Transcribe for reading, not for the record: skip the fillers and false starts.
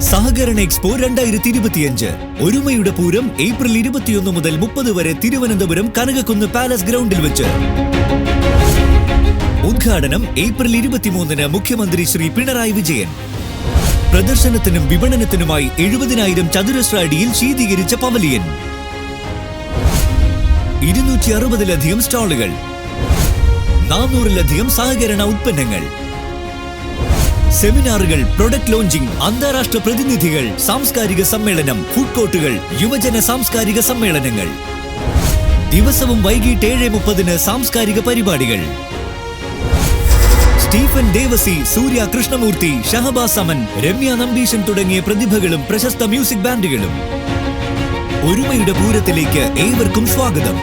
സഹകരണ expo 2025 ഒരുമയുടെ Pooram April 21 മുതൽ 30 വരെ തിരുവനന്തപുരം കനകക്കുന്ന് പാലസ് ഗ്രൗണ്ടിൽ വെച്ച്. ഉദ്ഘാടനം ഏപ്രിൽ 23-ന് മുഖ്യമന്ത്രി ശ്രീ പിണറായി വിജയൻ. പ്രദർശനത്തിനും വിപണനത്തിനുമായി 70,000 ചതുരശ്ര അടിയിൽ ശീതീകരിച്ച പവലിയൻ, 260-ലധികം സ്റ്റാളുകൾ, 400-ലധികം സഹകരണ ഉൽപ്പന്നങ്ങൾ, സെമിനാറുകൾ, പ്രൊഡക്റ്റ് ലോഞ്ചിംഗ്, അന്താരാഷ്ട്ര പ്രതിനിധികൾ, സാംസ്കാരിക സമ്മേളനം, ഫുഡ് കോർട്ടുകൾ, യുവജന സാംസ്കാരിക സമ്മേളനങ്ങൾ. ദിവസവും വൈകിട്ട് 7:30-ന് സാംസ്കാരിക പരിപാടികൾ. സ്റ്റീഫൻ ദേവസി, സൂര്യ കൃഷ്ണമൂർത്തി, ഷഹബാസ് അമൻ, രമ്യ നമ്പീശൻ തുടങ്ങിയ പ്രതിഭകളും പ്രശസ്ത മ്യൂസിക് ബാൻഡുകളും. ഒരുമയുടെ പൂരത്തിലേക്ക് ഏവർക്കും സ്വാഗതം.